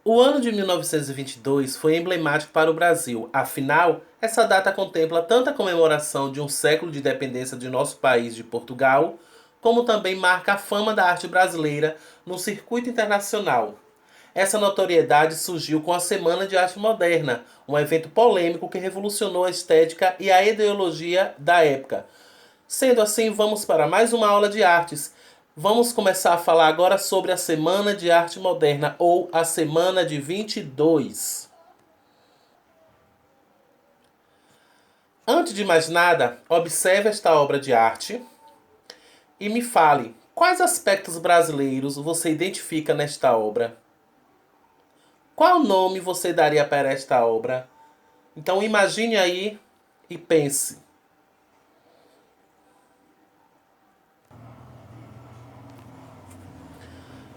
O ano de 1922 foi emblemático para o Brasil, afinal, essa data contempla tanto a comemoração de um século de independência de nosso país de Portugal, como também marca a fama da arte brasileira no circuito internacional. Essa notoriedade surgiu com a Semana de Arte Moderna, um evento polêmico que revolucionou a estética e a ideologia da época. Sendo assim, vamos para mais uma aula de artes. Vamos começar a falar agora sobre a Semana de Arte Moderna, ou a Semana de 22. Antes de mais nada, observe esta obra de arte e me fale quais aspectos brasileiros você identifica nesta obra. Qual nome você daria para esta obra? Então imagine aí e pense.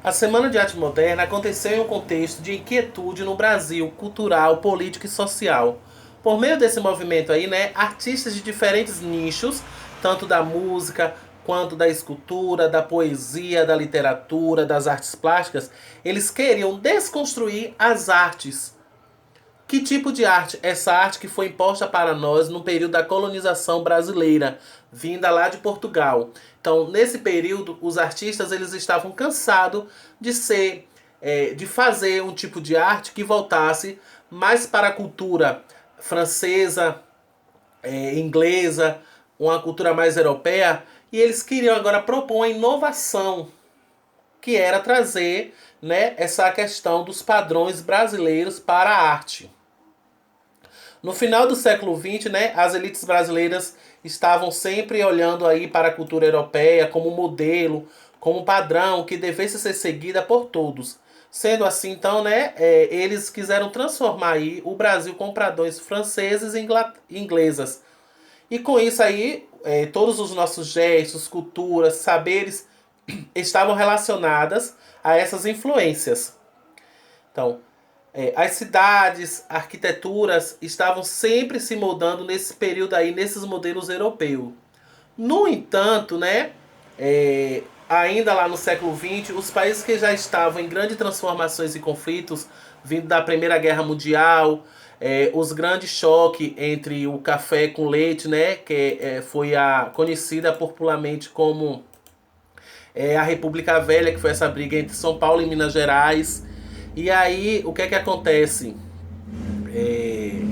A Semana de Arte Moderna aconteceu em um contexto de inquietude no Brasil, cultural, político e social. Por meio desse movimento aí, né, artistas de diferentes nichos, tanto da música quanto da escultura, da poesia, da literatura, das artes plásticas, eles queriam desconstruir as artes. Que tipo de arte? Essa arte que foi imposta para nós no período da colonização brasileira, vinda lá de Portugal. Então, nesse período, os artistas eles estavam cansados de de fazer um tipo de arte que voltasse mais para a cultura francesa, inglesa, uma cultura mais europeia, e eles queriam agora propor uma inovação, que era trazer, né, essa questão dos padrões brasileiros para a arte. No final do século XX, né, as elites brasileiras estavam sempre olhando aí para a cultura europeia como modelo, como padrão que devesse ser seguida por todos. Sendo assim, então, né, eles quiseram transformar aí o Brasil com padrões franceses e inglesas. E com isso aí, todos os nossos gestos, culturas, saberes estavam relacionadas a essas influências. Então, as cidades, arquiteturas estavam sempre se moldando nesse período aí, nesses modelos europeus. No entanto, né, ainda lá no século XX, os países que já estavam em grandes transformações e conflitos, vindo da Primeira Guerra Mundial, os grandes choques entre o café com leite, né, que foi a conhecida popularmente como a República Velha, que foi essa briga entre São Paulo e Minas Gerais. E aí, o que é que acontece? É,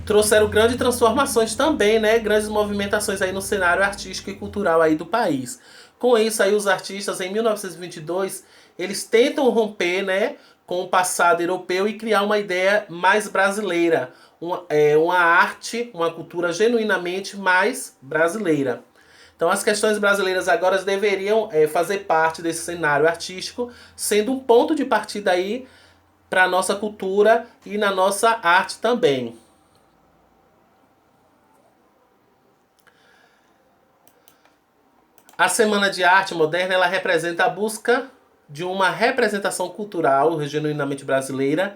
Trouxeram grandes transformações também, né? Grandes movimentações aí no cenário artístico e cultural aí do país. Com isso aí, os artistas, em 1922, eles tentam romper, né, com o passado europeu e criar uma ideia mais brasileira. Uma arte, uma cultura genuinamente mais brasileira. Então as questões brasileiras agora deveriam fazer parte desse cenário artístico, sendo um ponto de partida aí para a nossa cultura e na nossa arte também. A Semana de Arte Moderna ela representa a busca de uma representação cultural genuinamente brasileira,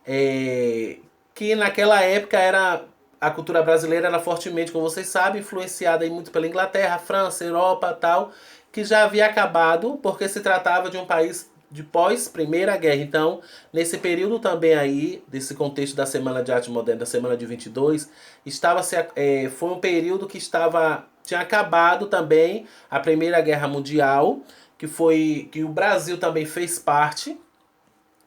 é, que naquela época era a cultura brasileira era fortemente, como vocês sabem, influenciada aí muito pela Inglaterra, França, Europa, tal, que já havia acabado porque se tratava de um país de pós Primeira Guerra. Então, nesse período também aí, desse contexto da Semana de Arte Moderna, da Semana de 22, foi um período que tinha acabado também a Primeira Guerra Mundial, que o Brasil também fez parte,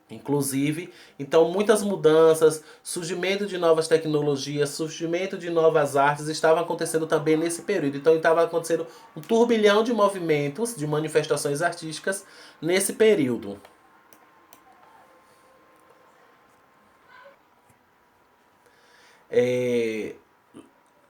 inclusive. Então, muitas mudanças, surgimento de novas tecnologias, surgimento de novas artes estavam acontecendo também nesse período. Então, estava acontecendo um turbilhão de movimentos, de manifestações artísticas nesse período. É,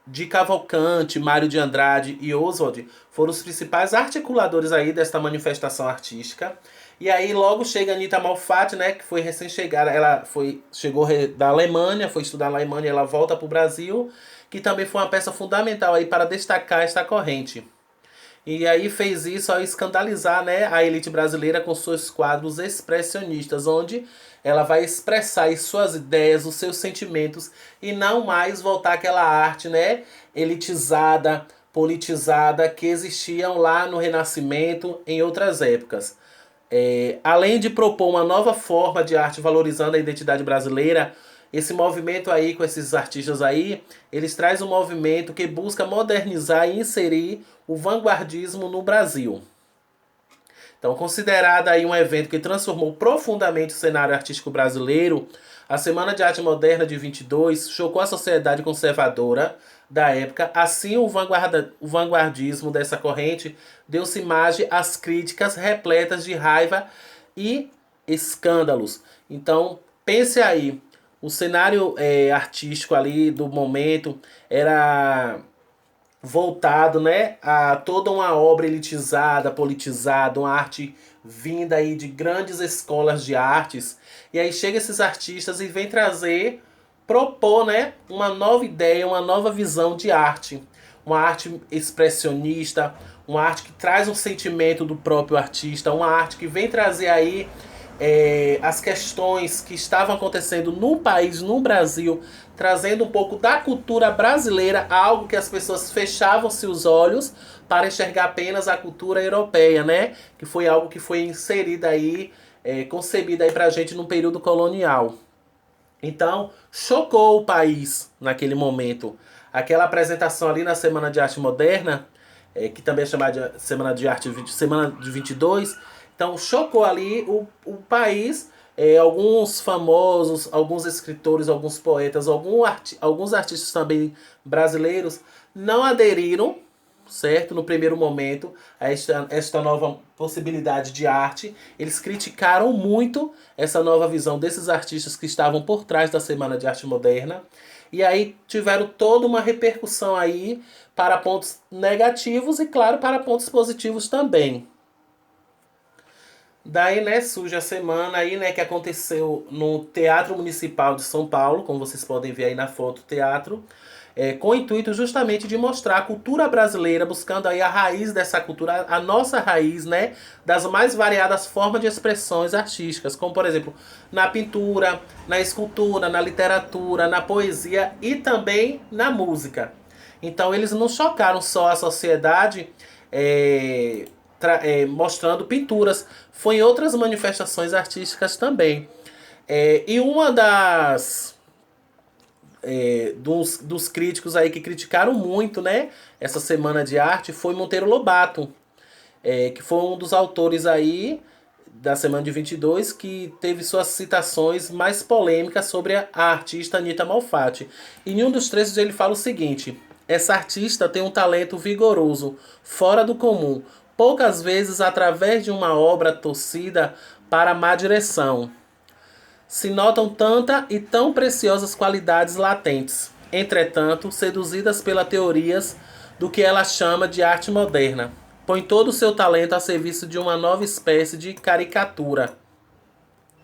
de Cavalcante, Mário de Andrade e Oswald foram os principais articuladores aí desta manifestação artística. E aí logo chega a Anita Malfatti, né, que foi recém-chegada, chegou da Alemanha, foi estudar na Alemanha, ela volta para o Brasil, que também foi uma peça fundamental aí para destacar esta corrente. E aí fez isso ao escandalizar, né, a elite brasileira com seus quadros expressionistas, onde ela vai expressar as suas ideias, os seus sentimentos e não mais voltar àquela arte, né, elitizada, politizada que existiam lá no Renascimento em outras épocas. Além de propor uma nova forma de arte valorizando a identidade brasileira, esse movimento aí, com esses artistas aí, eles trazem um movimento que busca modernizar e inserir o vanguardismo no Brasil. Então, considerado aí um evento que transformou profundamente o cenário artístico brasileiro, a Semana de Arte Moderna de 22 chocou a sociedade conservadora da época. Assim, o vanguardismo dessa corrente deu-se imagem às críticas repletas de raiva e escândalos. Então, pense aí, o cenário artístico ali do momento era voltado, né, a toda uma obra elitizada, politizada, uma arte vinda aí de grandes escolas de artes. E aí chega esses artistas e vem trazer, propor, né, uma nova ideia, uma nova visão de arte. Uma arte expressionista, uma arte que traz um sentimento do próprio artista, uma arte que vem trazer aí as questões que estavam acontecendo no país, no Brasil, trazendo um pouco da cultura brasileira, algo que as pessoas fechavam-se os olhos para enxergar apenas a cultura europeia, né? Que foi algo que foi inserida aí, concebida aí pra gente no período colonial. Então, chocou o país naquele momento. Aquela apresentação ali na Semana de Arte Moderna, que também é chamada de Semana de Arte Semana de 22, então chocou ali o país. Alguns famosos, alguns escritores, alguns poetas, alguns artistas também brasileiros não aderiram, certo? No primeiro momento, a esta nova possibilidade de arte. Eles criticaram muito essa nova visão desses artistas que estavam por trás da Semana de Arte Moderna. E aí tiveram toda uma repercussão aí para pontos negativos e, claro, para pontos positivos também. Daí, né, surge a semana aí, né, que aconteceu no Teatro Municipal de São Paulo, como vocês podem ver aí na foto, teatro, com o intuito justamente de mostrar a cultura brasileira, buscando aí a raiz dessa cultura, a nossa raiz, né, das mais variadas formas de expressões artísticas, como por exemplo, na pintura, na escultura, na literatura, na poesia e também na música. Então eles não chocaram só a sociedade, é, mostrando pinturas, foi em outras manifestações artísticas também. E uma dos críticos aí que criticaram muito, né, essa semana de arte foi Monteiro Lobato, que foi um dos autores aí da semana de 22 que teve suas citações mais polêmicas sobre a artista Anita Malfatti. E em um dos trechos ele fala o seguinte: essa artista tem um talento vigoroso, fora do comum, poucas vezes através de uma obra torcida para a má direção se notam tanta e tão preciosas qualidades latentes, entretanto, seduzidas pelas teorias do que ela chama de arte moderna. Põe todo o seu talento a serviço de uma nova espécie de caricatura.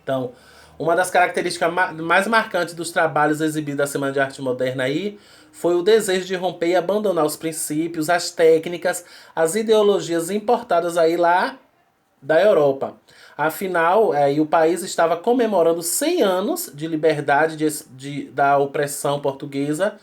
Então, uma das características mais marcantes dos trabalhos exibidos da Semana de Arte Moderna aí foi o desejo de romper e abandonar os princípios, as técnicas, as ideologias importadas aí lá da Europa. Afinal, o país estava comemorando 100 anos de liberdade da opressão portuguesa.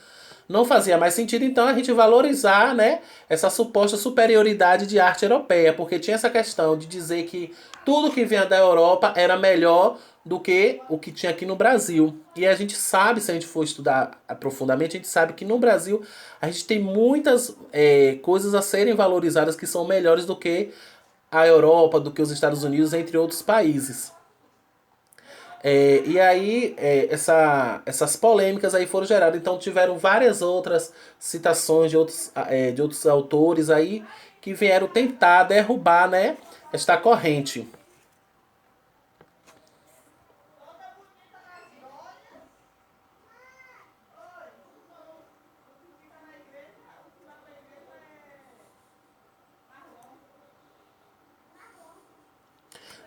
Não fazia mais sentido, então, a gente valorizar, né, essa suposta superioridade de arte europeia, porque tinha essa questão de dizer que tudo que vinha da Europa era melhor do que o que tinha aqui no Brasil. E a gente sabe, se a gente for estudar profundamente, a gente sabe que no Brasil a gente tem muitas coisas a serem valorizadas que são melhores do que a Europa, do que os Estados Unidos, entre outros países. E aí essas polêmicas aí foram geradas. Então tiveram várias outras citações de outros autores aí que vieram tentar derrubar, né, esta corrente.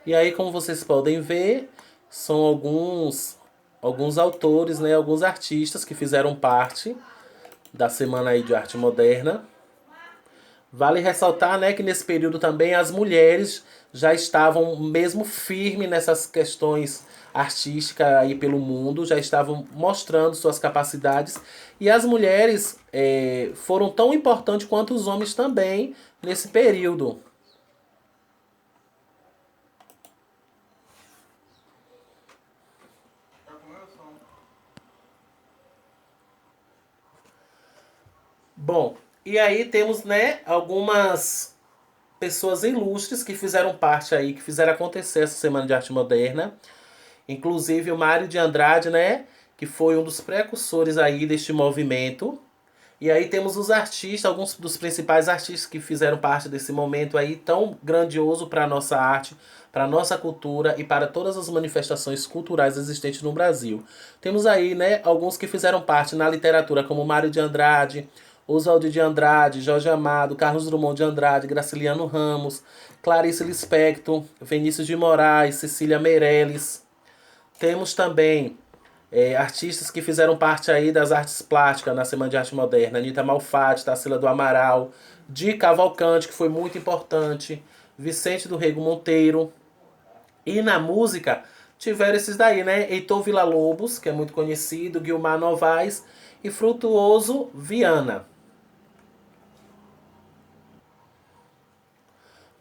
E aí, como vocês podem ver, são alguns autores, né, alguns artistas que fizeram parte da Semana aí de Arte Moderna. Vale ressaltar, né, que nesse período também as mulheres já estavam mesmo firmes nessas questões artísticas aí pelo mundo, já estavam mostrando suas capacidades. E as mulheres foram tão importantes quanto os homens também nesse período. Bom, e aí temos, né, algumas pessoas ilustres que fizeram parte aí, que fizeram acontecer essa Semana de Arte Moderna. Inclusive o Mário de Andrade, né, que foi um dos precursores aí deste movimento. E aí temos os artistas, alguns dos principais artistas que fizeram parte desse momento aí tão grandioso para a nossa arte, para a nossa cultura e para todas as manifestações culturais existentes no Brasil. Temos aí, né, alguns que fizeram parte na literatura, como Mário de Andrade, Oswald de Andrade, Jorge Amado, Carlos Drummond de Andrade, Graciliano Ramos, Clarice Lispector, Vinícius de Moraes, Cecília Meirelles. Temos também artistas que fizeram parte aí das artes plásticas na Semana de Arte Moderna. Anitta Malfatti, Tarsila do Amaral, Di Cavalcante, que foi muito importante, Vicente do Rego Monteiro. E na música tiveram esses daí, né? Heitor Villa-Lobos, que é muito conhecido, Guilmar Novaes e Frutuoso Viana.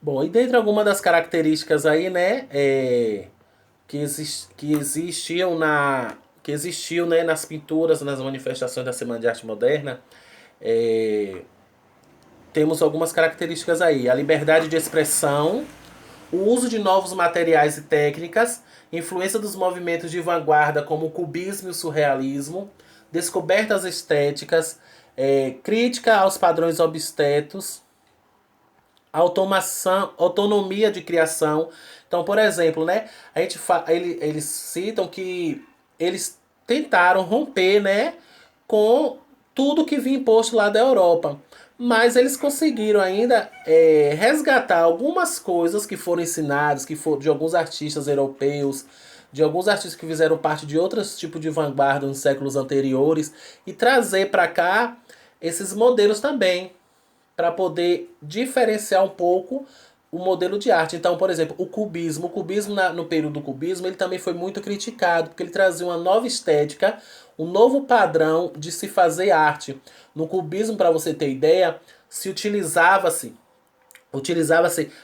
Bom, e dentre algumas das características aí, né, que existiam que existiu, né, nas pinturas, nas manifestações da Semana de Arte Moderna, é, temos algumas características aí. A liberdade de expressão, o uso de novos materiais e técnicas, influência dos movimentos de vanguarda como o cubismo e o surrealismo, descobertas estéticas, crítica aos padrões obstetos, automação, autonomia de criação. Então, por exemplo, né, eles citam que eles tentaram romper, né, com tudo que vinha imposto lá da Europa. Mas eles conseguiram ainda resgatar algumas coisas que foram ensinadas, que foram de alguns artistas europeus, de alguns artistas que fizeram parte de outros tipos de vanguarda nos séculos anteriores, e trazer para cá esses modelos também para poder diferenciar um pouco o modelo de arte. Então, por exemplo, o cubismo no período do cubismo, ele também foi muito criticado, porque ele trazia uma nova estética, um novo padrão de se fazer arte. No cubismo, para você ter ideia, se utilizava-se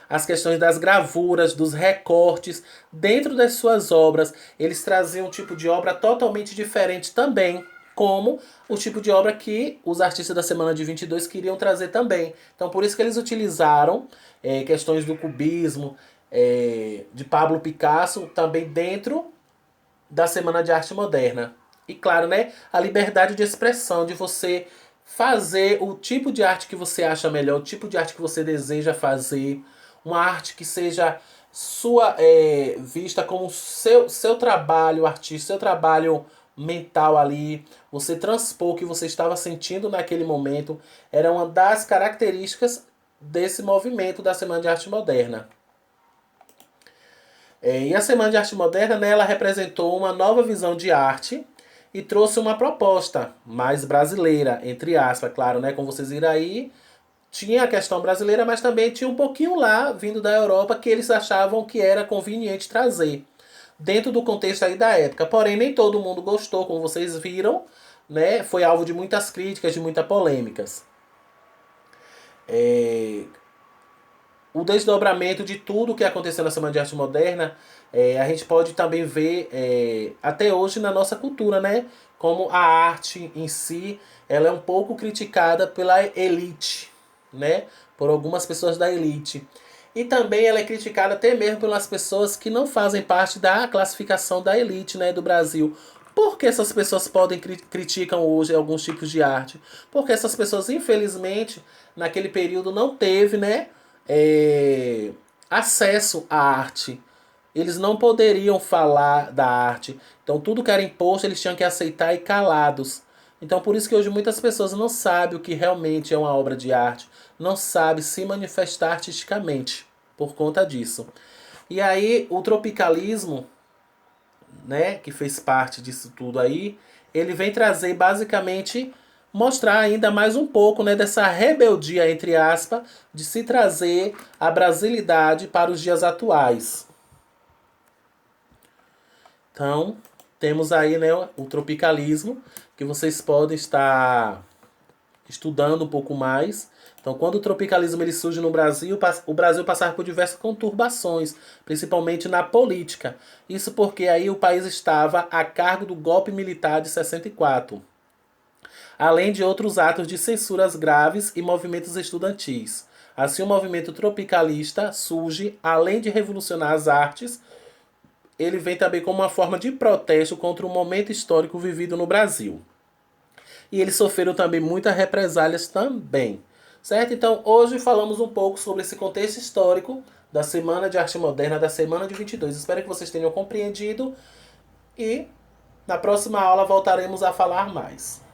as questões das gravuras, dos recortes dentro das suas obras. Eles traziam um tipo de obra totalmente diferente também, como o tipo de obra que os artistas da Semana de 22 queriam trazer também. Então, por isso que eles utilizaram questões do cubismo, de Pablo Picasso, também dentro da Semana de Arte Moderna. E claro, né, a liberdade de expressão, de você fazer o tipo de arte que você acha melhor, o tipo de arte que você deseja fazer, uma arte que seja sua vista como seu trabalho artístico, seu trabalho mental ali, você transpor o que você estava sentindo naquele momento, era uma das características desse movimento da Semana de Arte Moderna. E a Semana de Arte Moderna, né, ela representou uma nova visão de arte e trouxe uma proposta mais brasileira, entre aspas, claro, né? Como vocês viram aí, tinha a questão brasileira, mas também tinha um pouquinho lá, vindo da Europa, que eles achavam que era conveniente trazer, dentro do contexto aí da época. Porém, nem todo mundo gostou, como vocês viram, né? Foi alvo de muitas críticas, de muitas polêmicas. É, o desdobramento de tudo que aconteceu na Semana de Arte Moderna, a gente pode também ver até hoje na nossa cultura, né? Como a arte em si, ela é um pouco criticada pela elite, né? Por algumas pessoas da elite. E também ela é criticada até mesmo pelas pessoas que não fazem parte da classificação da elite, né, do Brasil. Por que essas pessoas podem criticam hoje alguns tipos de arte? Porque essas pessoas, infelizmente, naquele período não teve, né, é, acesso à arte. Eles não poderiam falar da arte. Então tudo que era imposto eles tinham que aceitar e calados. Então por isso que hoje muitas pessoas não sabem o que realmente é uma obra de arte. Não sabem se manifestar artisticamente por conta disso. E aí o tropicalismo, né, que fez parte disso tudo aí, ele vem trazer basicamente mostrar ainda mais um pouco, né, dessa rebeldia entre aspas de se trazer a brasilidade para os dias atuais. Então, temos aí, né, o tropicalismo que vocês podem estar estudando um pouco mais. Então, quando o tropicalismo ele surge no Brasil, o Brasil passava por diversas conturbações, principalmente na política. Isso porque aí o país estava a cargo do golpe militar de 64, além de outros atos de censuras graves e movimentos estudantis. Assim, o movimento tropicalista surge, além de revolucionar as artes, ele vem também como uma forma de protesto contra o momento histórico vivido no Brasil. E eles sofreram também muitas represálias também. Certo? Então, hoje falamos um pouco sobre esse contexto histórico da Semana de Arte Moderna, da Semana de 22. Espero que vocês tenham compreendido e na próxima aula voltaremos a falar mais.